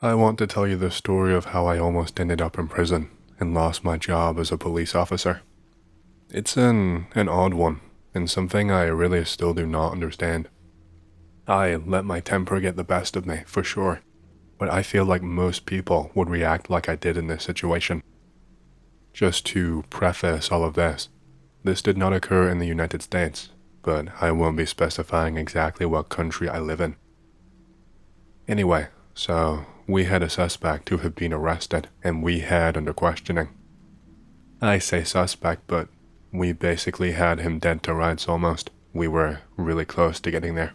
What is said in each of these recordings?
I want to tell you the story of how I almost ended up in prison and lost my job as a police officer. It's an odd one, and something I really still do not understand. I let my temper get the best of me, for sure, but I feel like most people would react like I did in this situation. Just to preface all of this did not occur in the United States, but I won't be specifying exactly what country I live in. Anyway, so we had a suspect who had been arrested and we had under questioning. I say suspect, but we basically had him dead to rights almost. We were really close to getting there.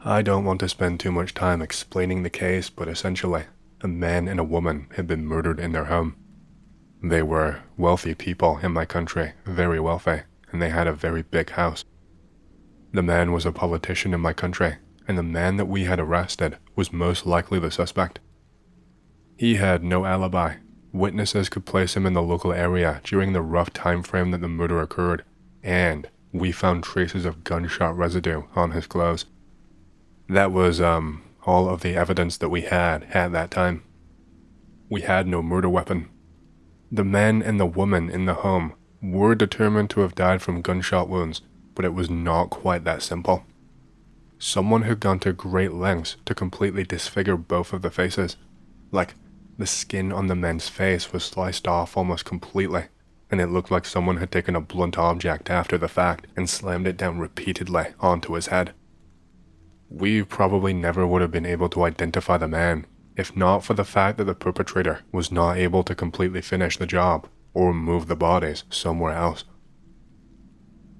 I don't want to spend too much time explaining the case, but essentially, a man and a woman had been murdered in their home. They were wealthy people in my country, very wealthy, and they had a very big house. The man was a politician in my country, and the man that we had arrested was most likely the suspect. He had no alibi. Witnesses could place him in the local area during the rough time frame that the murder occurred, and we found traces of gunshot residue on his clothes. That was, all of the evidence that we had at that time. We had no murder weapon. The man and the woman in the home were determined to have died from gunshot wounds, but it was not quite that simple. Someone had gone to great lengths to completely disfigure both of the faces. Like, the skin on the man's face was sliced off almost completely, and it looked like someone had taken a blunt object after the fact and slammed it down repeatedly onto his head. We probably never would have been able to identify the man, if not for the fact that the perpetrator was not able to completely finish the job or move the bodies somewhere else.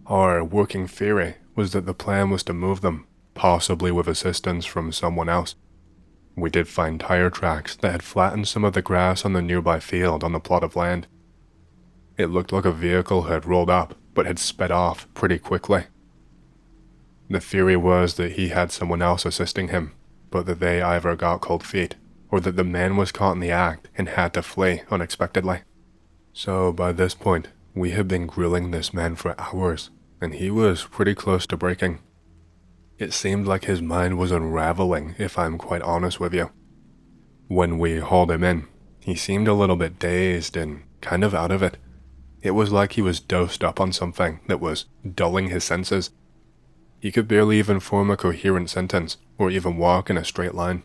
Our working theory was that the plan was to move them, possibly with assistance from someone else. We did find tire tracks that had flattened some of the grass on the nearby field on the plot of land. It looked like a vehicle had rolled up, but had sped off pretty quickly. The theory was that he had someone else assisting him, but that they either got cold feet, or that the man was caught in the act and had to flee unexpectedly. So by this point, we had been grilling this man for hours, and he was pretty close to breaking. It seemed like his mind was unraveling, if I'm quite honest with you. When we hauled him in, he seemed a little bit dazed and kind of out of it. It was like he was dosed up on something that was dulling his senses. He could barely even form a coherent sentence, or even walk in a straight line.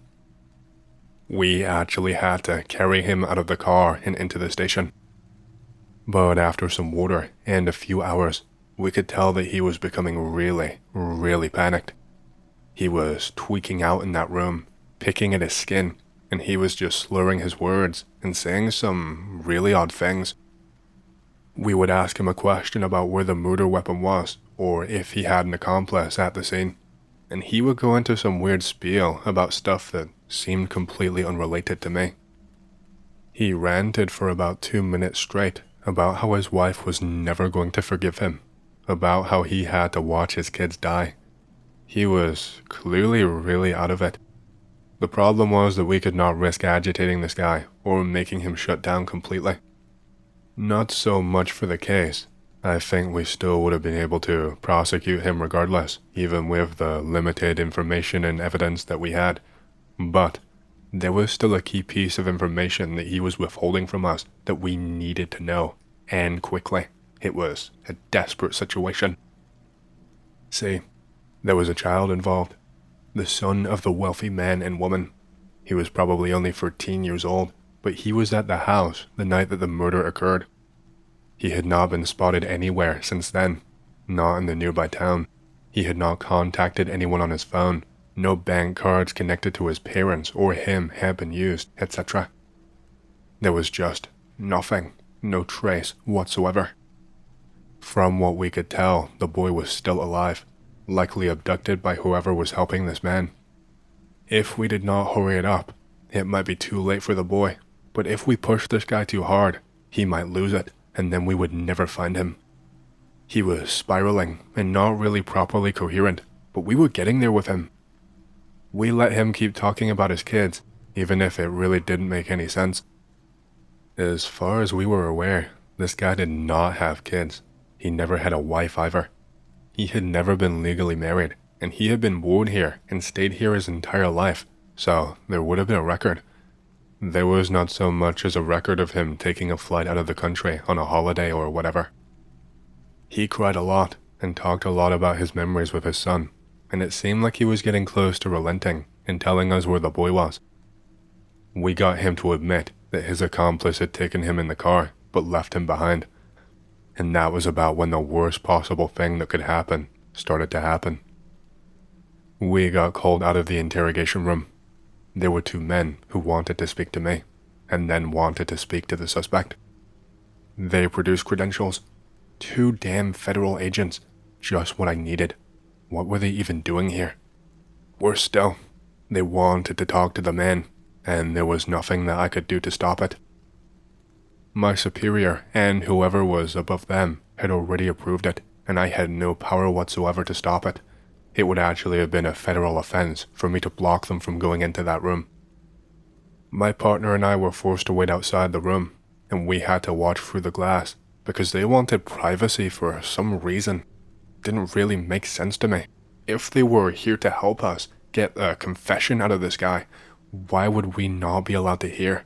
We actually had to carry him out of the car and into the station. But after some water and a few hours, we could tell that he was becoming really panicked. He was tweaking out in that room, picking at his skin, and he was just slurring his words and saying some really odd things. We would ask him a question about where the murder weapon was, or if he had an accomplice at the scene, and he would go into some weird spiel about stuff that seemed completely unrelated to me. He ranted for about 2 minutes straight about how his wife was never going to forgive him, about how he had to watch his kids die. He was clearly really out of it. The problem was that we could not risk agitating this guy or making him shut down completely. Not so much for the case. I think we still would have been able to prosecute him regardless, even with the limited information and evidence that we had. But there was still a key piece of information that he was withholding from us that we needed to know, and quickly. It was a desperate situation. See, there was a child involved, the son of the wealthy man and woman. He was probably only 13 years old, but he was at the house the night that the murder occurred. He had not been spotted anywhere since then, not in the nearby town. He had not contacted anyone on his phone. No bank cards connected to his parents or him had been used, etc. There was just nothing, no trace whatsoever. From what we could tell, the boy was still alive, likely abducted by whoever was helping this man. If we did not hurry it up, it might be too late for the boy, but if we pushed this guy too hard, he might lose it, and then we would never find him. He was spiraling and not really properly coherent, but we were getting there with him. We let him keep talking about his kids, even if it really didn't make any sense. As far as we were aware, this guy did not have kids. He never had a wife either. He had never been legally married, and he had been born here and stayed here his entire life, so there would have been a record. There was not so much as a record of him taking a flight out of the country on a holiday or whatever. He cried a lot and talked a lot about his memories with his son, and it seemed like he was getting close to relenting and telling us where the boy was. We got him to admit that his accomplice had taken him in the car but left him behind, and that was about when the worst possible thing that could happen started to happen. We got called out of the interrogation room. There were two men who wanted to speak to me, and then wanted to speak to the suspect. They produced credentials. 2 damn federal agents. Just what I needed. What were they even doing here? Worse still, they wanted to talk to the man, and there was nothing that I could do to stop it. My superior, and whoever was above them, had already approved it, and I had no power whatsoever to stop it. It would actually have been a federal offense for me to block them from going into that room. My partner and I were forced to wait outside the room, and we had to watch through the glass, because they wanted privacy for some reason. Didn't really make sense to me. If they were here to help us get a confession out of this guy, why would we not be allowed to hear?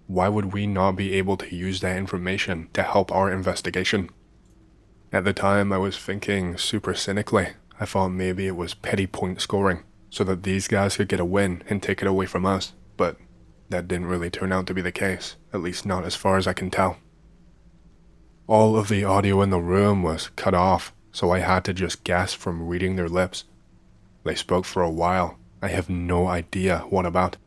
Why would we not be able to use that information to help our investigation? At the time, I was thinking super cynically. I thought maybe it was petty point scoring, so that these guys could get a win and take it away from us, but that didn't really turn out to be the case, at least not as far as I can tell. All of the audio in the room was cut off, so I had to just guess from reading their lips. They spoke for a while. I have no idea what about.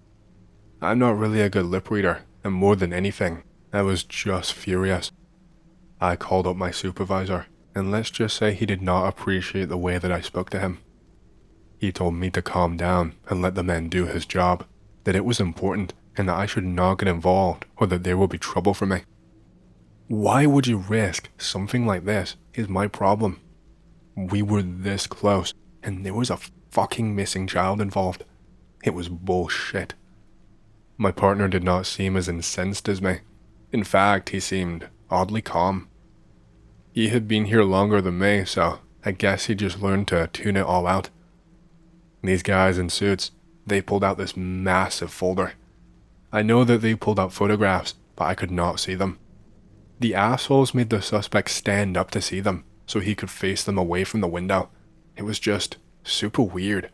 I'm not really a good lip reader, and more than anything, I was just furious. I called up my supervisor, and let's just say he did not appreciate the way that I spoke to him. He told me to calm down and let the man do his job, that it was important and that I should not get involved or that there will be trouble for me. Why would you risk something like this is my problem. We were this close, and there was a fucking missing child involved. It was bullshit. My partner did not seem as incensed as me. In fact, he seemed oddly calm. He had been here longer than me, so I guess he just learned to tune it all out. These guys in suits, they pulled out this massive folder. I know that they pulled out photographs, but I could not see them. The assholes made the suspect stand up to see them, so he could face them away from the window. It was just super weird.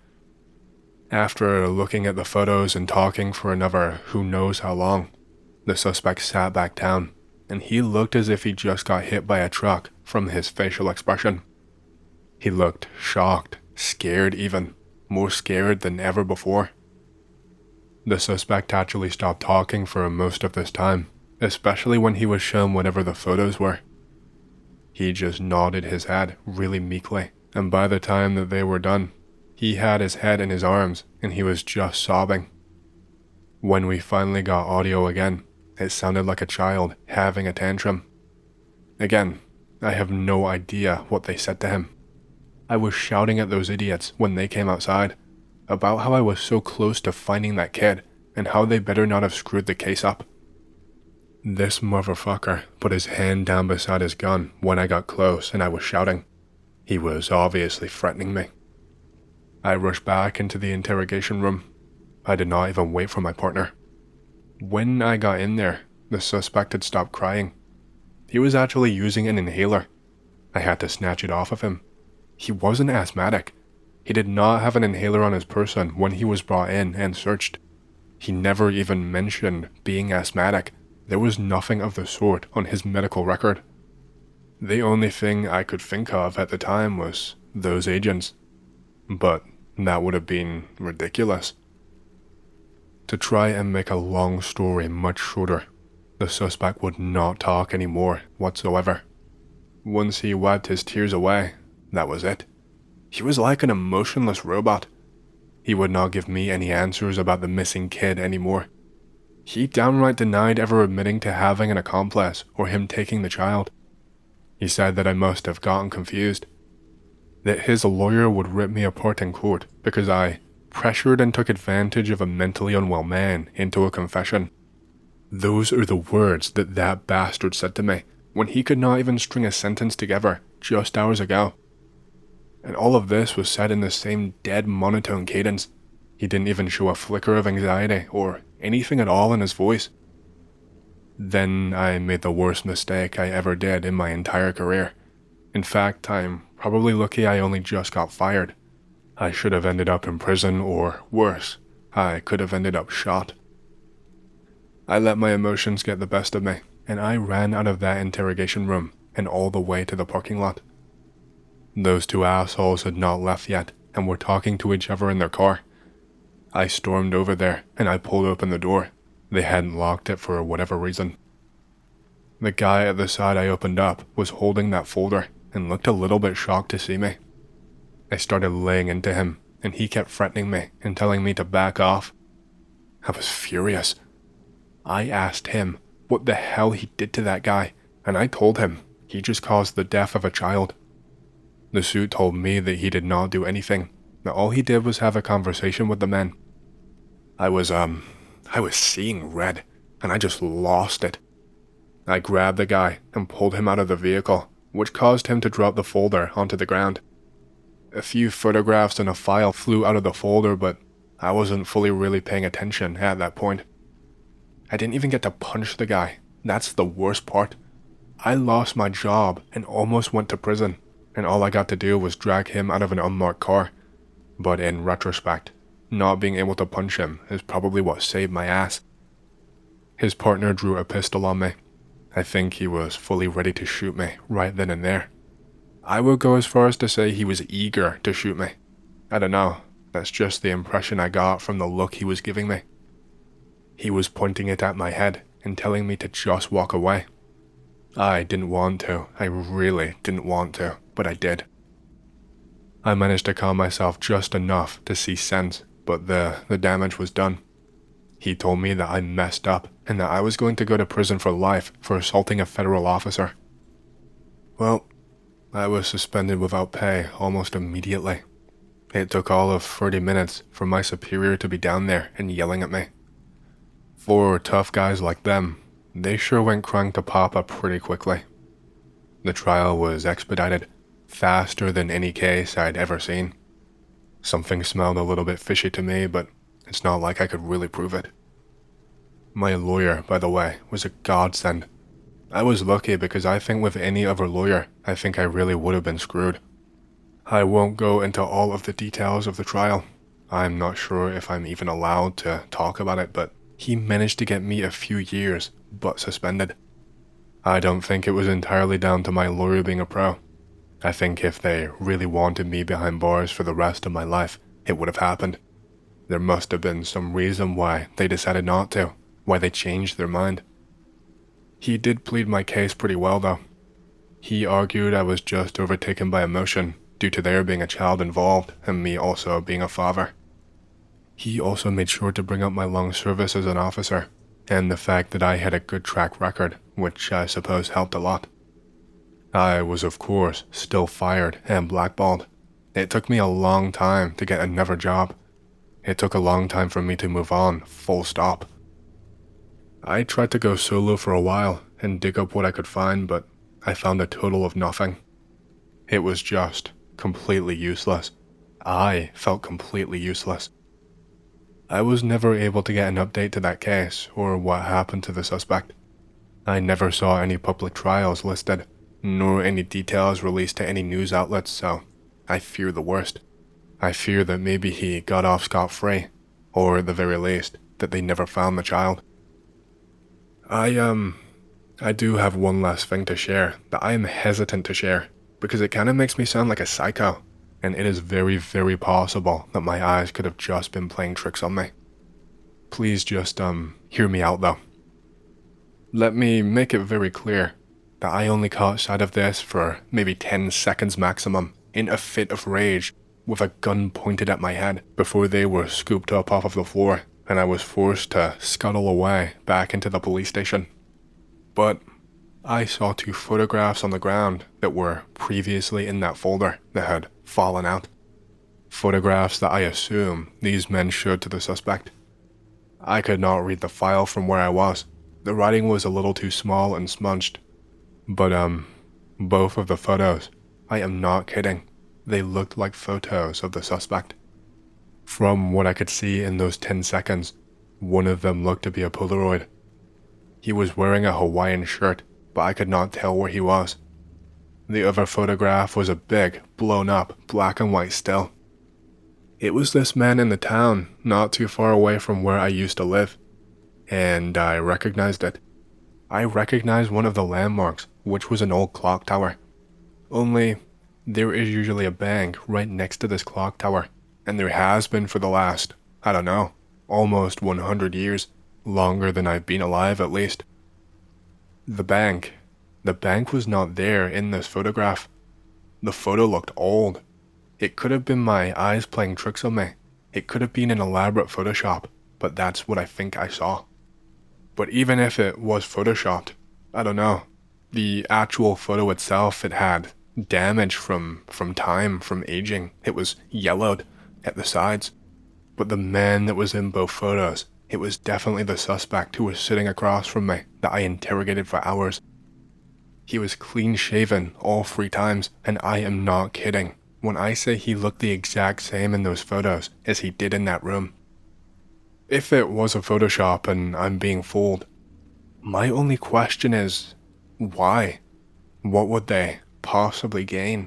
After looking at the photos and talking for another who knows how long, the suspect sat back down, and he looked as if he just got hit by a truck from his facial expression. He looked shocked, scared even, more scared than ever before. The suspect actually stopped talking for most of this time, especially when he was shown whatever the photos were. He just nodded his head really meekly, and by the time that they were done, he had his head in his arms and he was just sobbing. When we finally got audio again, it sounded like a child having a tantrum. Again, I have no idea what they said to him. I was shouting at those idiots when they came outside about how I was so close to finding that kid and how they better not have screwed the case up. This motherfucker put his hand down beside his gun when I got close and I was shouting. He was obviously threatening me. I rushed back into the interrogation room. I did not even wait for my partner. When I got in there, the suspect had stopped crying. He was actually using an inhaler. I had to snatch it off of him. He wasn't asthmatic. He did not have an inhaler on his person when he was brought in and searched. He never even mentioned being asthmatic. There was nothing of the sort on his medical record. The only thing I could think of at the time was those agents. But that would have been ridiculous. To try and make a long story much shorter, the suspect would not talk anymore whatsoever. Once he wiped his tears away, that was it. He was like an emotionless robot. He would not give me any answers about the missing kid anymore. He downright denied ever admitting to having an accomplice or him taking the child. He said that I must have gotten confused, that his lawyer would rip me apart in court because I pressured and took advantage of a mentally unwell man into a confession. Those are the words that bastard said to me when he could not even string a sentence together just hours ago. And all of this was said in the same dead monotone cadence. He didn't even show a flicker of anxiety or anything at all in his voice. Then I made the worst mistake I ever did in my entire career. In fact, I'm probably lucky I only just got fired. I should have ended up in prison, or worse, I could have ended up shot. I let my emotions get the best of me, and I ran out of that interrogation room and all the way to the parking lot. Those two assholes had not left yet and were talking to each other in their car. I stormed over there and I pulled open the door. They hadn't locked it for whatever reason. The guy at the side I opened up was holding that folder and looked a little bit shocked to see me. I started laying into him, and he kept threatening me and telling me to back off. I was furious. I asked him what the hell he did to that guy, and I told him he just caused the death of a child. The suit told me that he did not do anything, that all he did was have a conversation with the men. I was seeing red, and I just lost it. I grabbed the guy and pulled him out of the vehicle, which caused him to drop the folder onto the ground. A few photographs and a file flew out of the folder, but I wasn't fully really paying attention at that point. I didn't even get to punch the guy. That's the worst part. I lost my job and almost went to prison, and all I got to do was drag him out of an unmarked car. But in retrospect, not being able to punch him is probably what saved my ass. His partner drew a pistol on me. I think he was fully ready to shoot me right then and there. I would go as far as to say he was eager to shoot me. I don't know, that's just the impression I got from the look he was giving me. He was pointing it at my head and telling me to just walk away. I didn't want to, I really didn't want to, but I did. I managed to calm myself just enough to see sense, but the damage was done. He told me that I messed up and that I was going to go to prison for life for assaulting a federal officer. Well, I was suspended without pay almost immediately. It took all of 30 minutes for my superior to be down there and yelling at me. For tough guys like them, they sure went crying to papa pretty quickly. The trial was expedited, faster than any case I'd ever seen. Something smelled a little bit fishy to me, but it's not like I could really prove it. My lawyer, by the way, was a godsend. I was lucky because I think with any other lawyer, I think I really would have been screwed. I won't go into all of the details of the trial. I'm not sure if I'm even allowed to talk about it, but he managed to get me a few years, but suspended. I don't think it was entirely down to my lawyer being a pro. I think if they really wanted me behind bars for the rest of my life, it would have happened. There must have been some reason why they decided not to, why they changed their mind. He did plead my case pretty well though. He argued I was just overtaken by emotion due to there being a child involved and me also being a father. He also made sure to bring up my long service as an officer and the fact that I had a good track record, which I suppose helped a lot. I was of course still fired and blackballed. It took me a long time to get another job. It took a long time for me to move on, full stop. I tried to go solo for a while and dig up what I could find, but I found a total of nothing. It was just completely useless. I felt completely useless. I was never able to get an update to that case or what happened to the suspect. I never saw any public trials listed, nor any details released to any news outlets, so I fear the worst. I fear that maybe he got off scot-free, or at the very least, that they never found the child. I do have one last thing to share that I am hesitant to share, because it kind of makes me sound like a psycho, and it is very, very possible that my eyes could have just been playing tricks on me. Please just, hear me out though. Let me make it very clear that I only caught sight of this for maybe 10 seconds maximum, in a fit of rage, with a gun pointed at my head, before they were scooped up off of the floor, and I was forced to scuttle away back into the police station. But I saw 2 photographs on the ground that were previously in that folder that had fallen out. Photographs that I assume these men showed to the suspect. I could not read the file from where I was. The writing was a little too small and smudged. But both of the photos, I am not kidding, they looked like photos of the suspect. From what I could see in those 10 seconds, One of them looked to be a Polaroid. He was wearing a Hawaiian shirt, but I could not tell where he was. The other photograph was a big, blown-up, black and white still. It was this man in the town, not too far away from where I used to live, and I recognized it. I recognized one of the landmarks, which was an old clock tower. Only, there is usually a bank right next to this clock tower, and there has been for the last, I don't know, almost 100 years, longer than I've been alive at least. The bank was not there in this photograph. The photo looked old. It could have been my eyes playing tricks on me. It could have been an elaborate Photoshop, but that's what I think I saw. But even if it was Photoshopped, I don't know. The actual photo itself, it had damage from time, from aging. It was yellowed at the sides. But the man that was in both photos, it was definitely the suspect who was sitting across from me that I interrogated for hours. He was clean shaven all 3 times, and I am not kidding when I say he looked the exact same in those photos as he did in that room. If it was a Photoshop and I'm being fooled, my only question is, why? What would they possibly gain?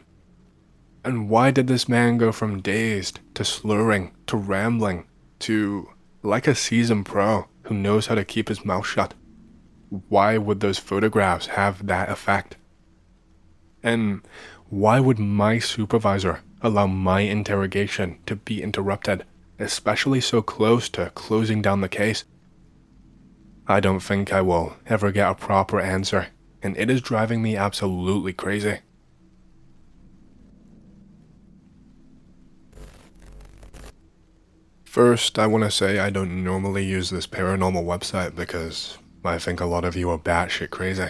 And why did this man go from dazed to slurring to rambling to like a seasoned pro who knows how to keep his mouth shut? Why would those photographs have that effect? And why would my supervisor allow my interrogation to be interrupted, especially so close to closing down the case? I don't think I will ever get a proper answer, and it is driving me absolutely crazy. First, I want to say I don't normally use this paranormal website because I think a lot of you are batshit crazy.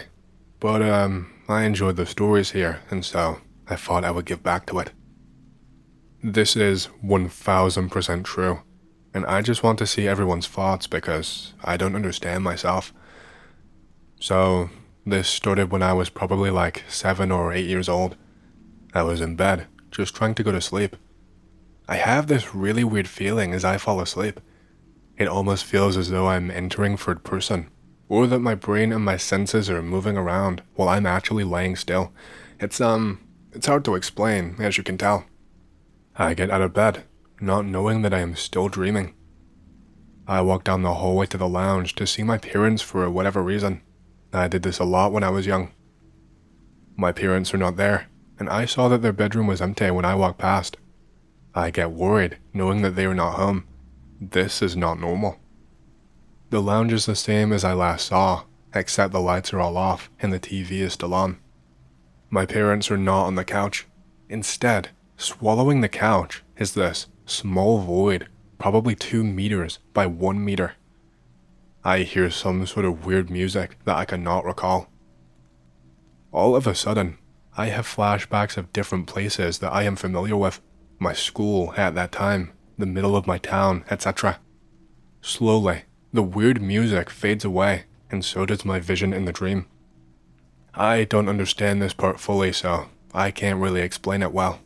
But I enjoyed the stories here, and so I thought I would give back to it. This is 1000% true, and I just want to see everyone's thoughts because I don't understand myself. So, this started when I was probably like 7 or 8 years old. I was in bed, just trying to go to sleep. I have this really weird feeling as I fall asleep. It almost feels as though I'm entering third person, or that my brain and my senses are moving around while I'm actually laying still. It's hard to explain, as you can tell. I get out of bed, not knowing that I am still dreaming. I walk down the hallway to the lounge to see my parents for whatever reason. I did this a lot when I was young. My parents are not there, and I saw that their bedroom was empty when I walked past. I get worried, knowing that they are not home. This is not normal. The lounge is the same as I last saw, except the lights are all off and the TV is still on. My parents are not on the couch. Instead, swallowing the couch is this small void, probably 2 meters by 1 meter. I hear some sort of weird music that I cannot recall. All of a sudden, I have flashbacks of different places that I am familiar with. My school at that time, the middle of my town, etc. Slowly, the weird music fades away, and so does my vision in the dream. I don't understand this part fully, so I can't really explain it well.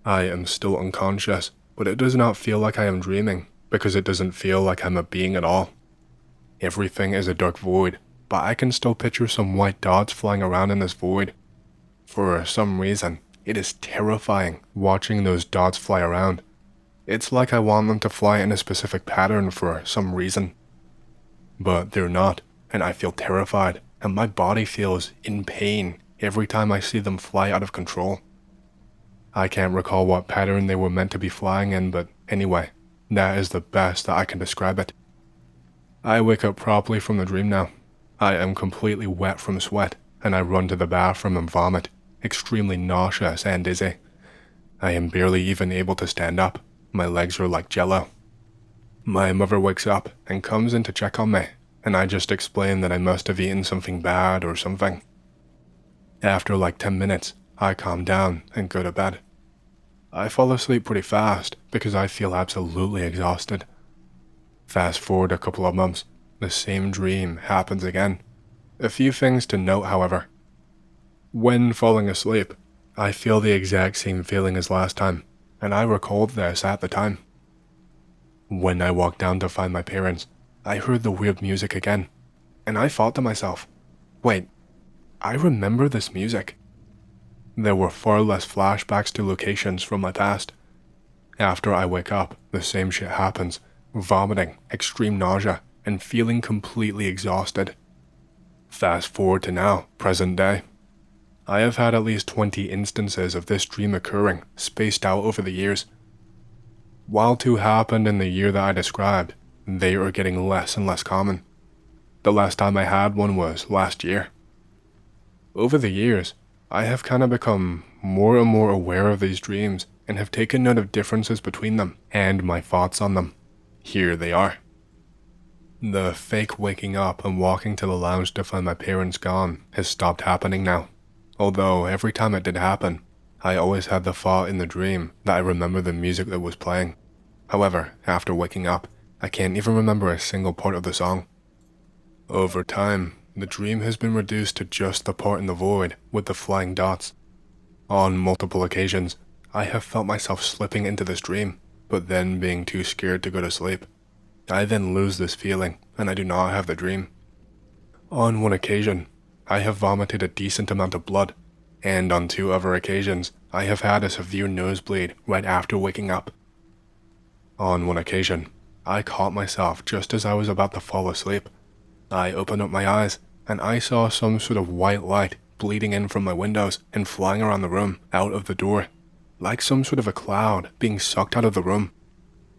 I am still unconscious, but it does not feel like I am dreaming, because it doesn't feel like I'm a being at all. Everything is a dark void, but I can still picture some white dots flying around in this void. For some reason, it is terrifying watching those dots fly around. It's like I want them to fly in a specific pattern for some reason. But they're not, and I feel terrified, and my body feels in pain every time I see them fly out of control. I can't recall what pattern they were meant to be flying in, but anyway, that is the best that I can describe it. I wake up properly from the dream now. I am completely wet from sweat, and I run to the bathroom and vomit, extremely nauseous and dizzy. I am barely even able to stand up. My legs are like jello. My mother wakes up and comes in to check on me, and I just explain that I must have eaten something bad or something. After like 10 minutes, I calm down and go to bed. I fall asleep pretty fast because I feel absolutely exhausted. Fast forward a couple of months, the same dream happens again. A few things to note, however. When falling asleep, I feel the exact same feeling as last time, and I recalled this at the time. When I walked down to find my parents, I heard the weird music again, and I thought to myself, wait, I remember this music. There were far less flashbacks to locations from my past. After I wake up, the same shit happens, vomiting, extreme nausea, and feeling completely exhausted. Fast forward to now, present day. I have had at least 20 instances of this dream occurring, spaced out over the years. While two happened in the year that I described, they are getting less and less common. The last time I had one was last year. Over the years, I have kind of become more and more aware of these dreams and have taken note of differences between them and my thoughts on them. Here they are. The fake waking up and walking to the lounge to find my parents gone has stopped happening now. Although every time it did happen, I always had the thought in the dream that I remember the music that was playing. However, after waking up, I can't even remember a single part of the song. Over time, the dream has been reduced to just the part in the void with the flying dots. On multiple occasions, I have felt myself slipping into this dream, but then being too scared to go to sleep. I then lose this feeling, and I do not have the dream. On one occasion, I have vomited a decent amount of blood, and on 2 other occasions, I have had a severe nosebleed right after waking up. On one occasion, I caught myself just as I was about to fall asleep. I opened up my eyes, and I saw some sort of white light bleeding in from my windows and flying around the room, out of the door, like some sort of a cloud being sucked out of the room.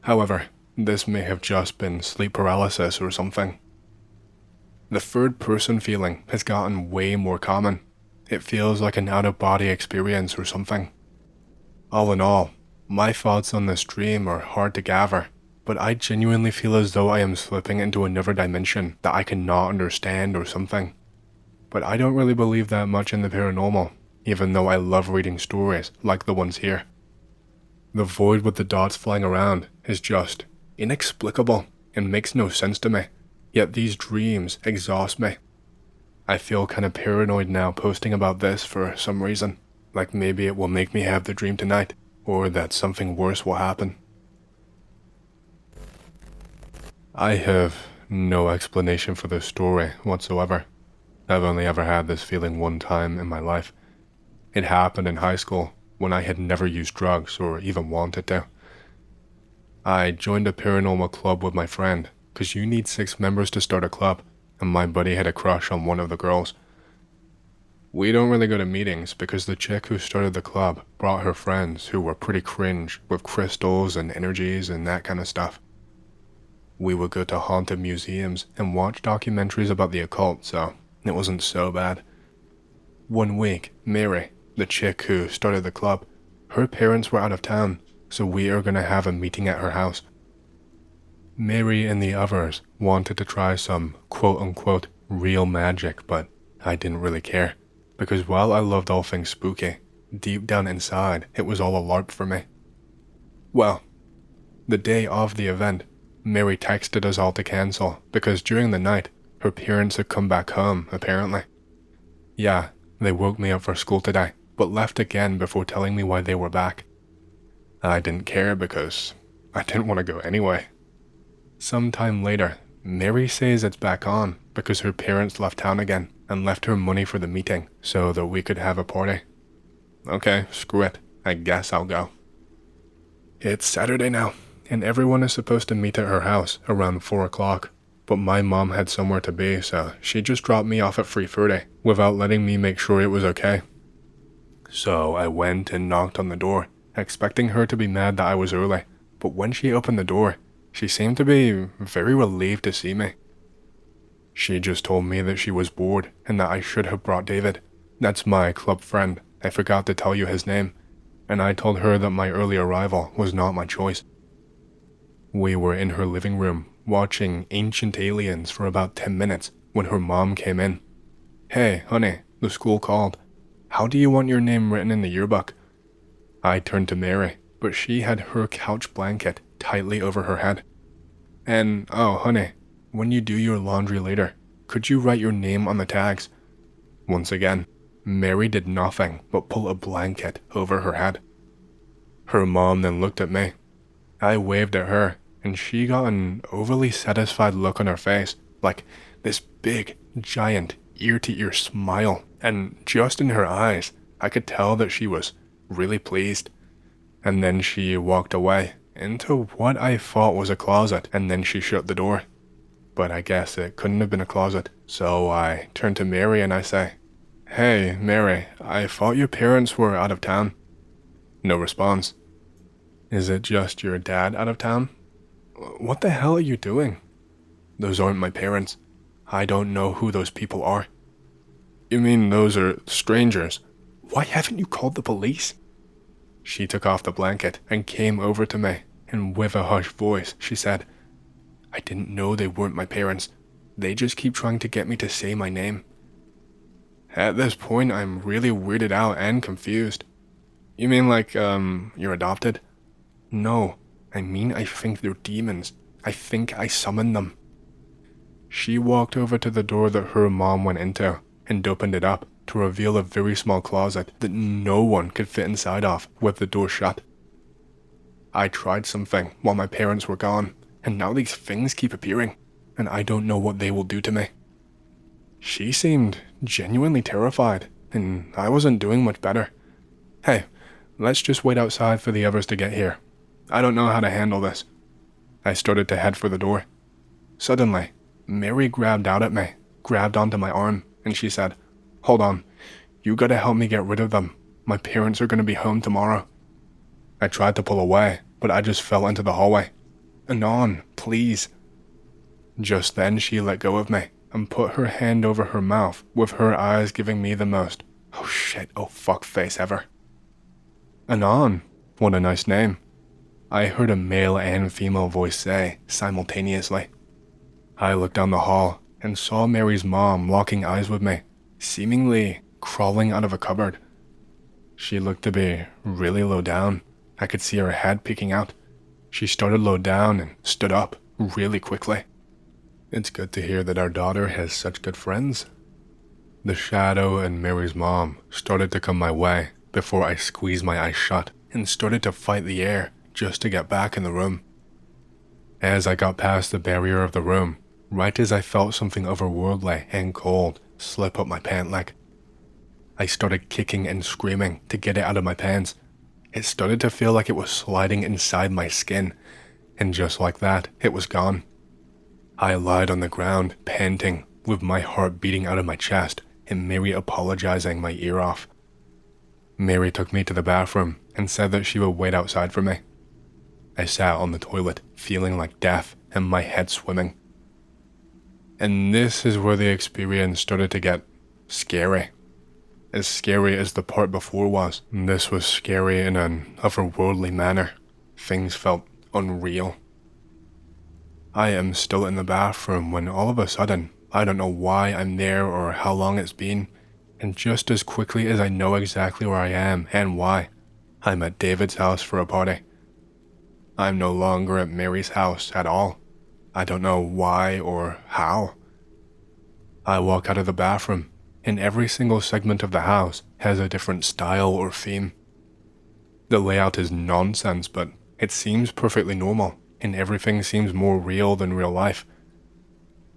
However, this may have just been sleep paralysis or something. The third-person feeling has gotten way more common. It feels like an out-of-body experience or something. All in all, my thoughts on this dream are hard to gather, but I genuinely feel as though I am slipping into another dimension that I cannot understand or something. But I don't really believe that much in the paranormal, even though I love reading stories like the ones here. The void with the dots flying around is just inexplicable and makes no sense to me, yet these dreams exhaust me. I feel kind of paranoid now posting about this for some reason, like maybe it will make me have the dream tonight, or that something worse will happen. I have no explanation for this story whatsoever. I've only ever had this feeling one time in my life. It happened in high school when I had never used drugs or even wanted to. I joined a paranormal club with my friend, because you need 6 members to start a club, and my buddy had a crush on one of the girls. We don't really go to meetings because the chick who started the club brought her friends who were pretty cringe with crystals and energies and that kind of stuff. We would go to haunted museums and watch documentaries about the occult, so it wasn't so bad. One week, Mary, the chick who started the club, her parents were out of town, so we are going to have a meeting at her house. Mary and the others wanted to try some quote-unquote real magic, but I didn't really care, because while I loved all things spooky, deep down inside it was all a LARP for me. Well, the day of the event, Mary texted us all to cancel because during the night, her parents had come back home, apparently. Yeah, they woke me up for school today, but left again before telling me why they were back. I didn't care because I didn't want to go anyway. Sometime later, Mary says it's back on because her parents left town again and left her money for the meeting so that we could have a party. Okay, screw it. I guess I'll go. It's Saturday now, and everyone is supposed to meet at her house around 4 o'clock, but my mom had somewhere to be, so she just dropped me off at 3:30 without letting me make sure it was okay. So I went and knocked on the door, expecting her to be mad that I was early, but when she opened the door, she seemed to be very relieved to see me. She just told me that she was bored and that I should have brought David. That's my club friend. I forgot to tell you his name, and I told her that my early arrival was not my choice. We were in her living room watching Ancient Aliens for about 10 minutes when her mom came in. Hey, honey, the school called. How do you want your name written in the yearbook? I turned to Mary, but she had her couch blanket tightly over her head. And, oh, honey, when you do your laundry later, could you write your name on the tags? Once again, Mary did nothing but pull a blanket over her head. Her mom then looked at me. I waved at her, and she got an overly satisfied look on her face, like this big, giant, ear-to-ear smile, and just in her eyes, I could tell that she was really pleased. And then she walked away into what I thought was a closet, and then she shut the door. But I guess it couldn't have been a closet, so I turned to Mary and I say, "Hey, Mary, I thought your parents were out of town." No response. "Is it just your dad out of town?" "What the hell are you doing?" "Those aren't my parents. I don't know who those people are." "You mean those are strangers? Why haven't you called the police?" She took off the blanket and came over to me, and with a hushed voice, she said, "I didn't know they weren't my parents. They just keep trying to get me to say my name." At this point, I'm really weirded out and confused. "You mean like, you're adopted?" "No, I mean I think they're demons. I think I summoned them." She walked over to the door that her mom went into and opened it up to reveal a very small closet that no one could fit inside of with the door shut. "I tried something while my parents were gone, and now these things keep appearing, and I don't know what they will do to me." She seemed genuinely terrified, and I wasn't doing much better. "Hey, let's just wait outside for the others to get here. I don't know how to handle this." I started to head for the door. Suddenly, Mary grabbed out at me, grabbed onto my arm, and she said, "Hold on, you gotta help me get rid of them. My parents are gonna be home tomorrow." I tried to pull away, but I just fell into the hallway. "Anon, please." Just then she let go of me and put her hand over her mouth, with her eyes giving me the most "oh shit, oh fuck" face ever. "Anon, what a nice name," I heard a male and female voice say simultaneously. I looked down the hall and saw Mary's mom locking eyes with me, seemingly crawling out of a cupboard. She looked to be really low down. I could see her head peeking out. She started low down and stood up really quickly. It's good to hear that our daughter has such good friends. The shadow and Mary's mom started to come my way before I squeezed my eyes shut and started to fight the air just to get back in the room. As I got past the barrier of the room, right as I felt something otherworldly and cold slip up my pant leg, I started kicking and screaming to get it out of my pants. It started to feel like it was sliding inside my skin, and just like that, it was gone. I lied on the ground, panting, with my heart beating out of my chest, and Mary apologizing my ear off. Mary took me to the bathroom and said that she would wait outside for me. I sat on the toilet, feeling like death and my head swimming. And this is where the experience started to get scary. As scary as the part before was, this was scary in an otherworldly manner. Things felt unreal. I am still in the bathroom when all of a sudden, I don't know why I'm there or how long it's been, and just as quickly as I know exactly where I am and why, I'm at David's house for a party. I'm no longer at Mary's house at all. I don't know why or how. I walk out of the bathroom, and every single segment of the house has a different style or theme. The layout is nonsense, but it seems perfectly normal, and everything seems more real than real life.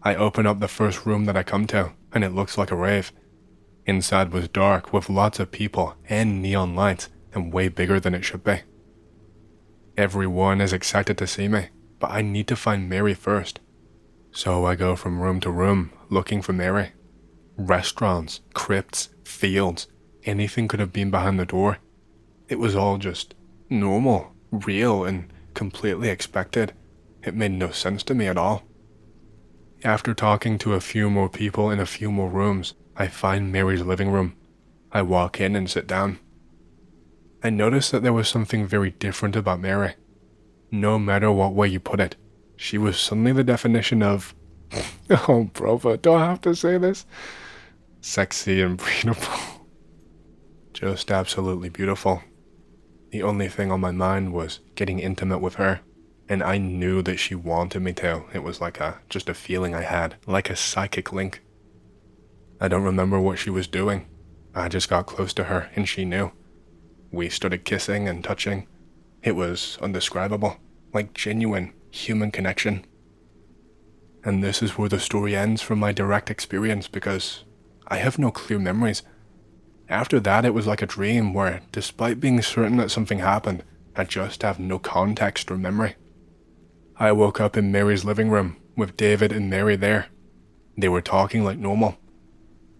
I open up the first room that I come to, and it looks like a rave. Inside was dark with lots of people and neon lights, and way bigger than it should be. Everyone is excited to see me, but I need to find Mary first. So I go from room to room looking for Mary. Restaurants, crypts, fields, anything could have been behind the door. It was all just normal, real, and completely expected. It made no sense to me at all. After talking to a few more people in a few more rooms, I find Mary's living room. I walk in and sit down. I noticed that there was something very different about Mary. No matter what way you put it, she was suddenly the definition of, oh brother, do I have to say this? Sexy and beautiful. Just absolutely beautiful. The only thing on my mind was getting intimate with her, and I knew that she wanted me to. It was like just a feeling I had, like a psychic link. I don't remember what she was doing. I just got close to her, and she knew. We started kissing and touching. It was indescribable, like genuine, human connection. And this is where the story ends from my direct experience because I have no clear memories. After that, it was like a dream where, despite being certain that something happened, I just have no context or memory. I woke up in Mary's living room with David and Mary there. They were talking like normal.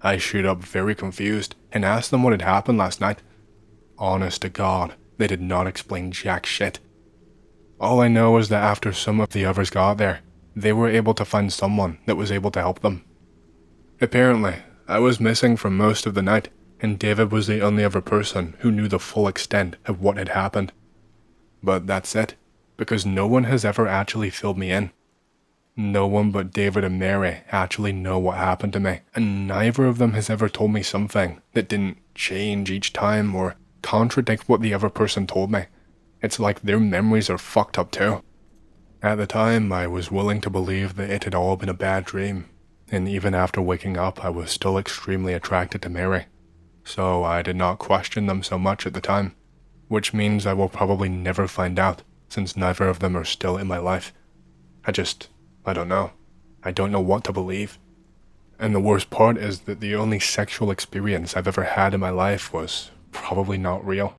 I showed up very confused and asked them what had happened last night. Honest to God, they did not explain jack shit. All I know is that after some of the others got there, they were able to find someone that was able to help them. Apparently, I was missing for most of the night, and David was the only other person who knew the full extent of what had happened. But that's it, because no one has ever actually filled me in. No one but David and Mary actually know what happened to me, and neither of them has ever told me something that didn't change each time or contradict what the other person told me. It's like their memories are fucked up too. At the time, I was willing to believe that it had all been a bad dream, and even after waking up, I was still extremely attracted to Mary. So I did not question them so much at the time, which means I will probably never find out, since neither of them are still in my life. I don't know. I don't know what to believe. And the worst part is that the only sexual experience I've ever had in my life was probably not real.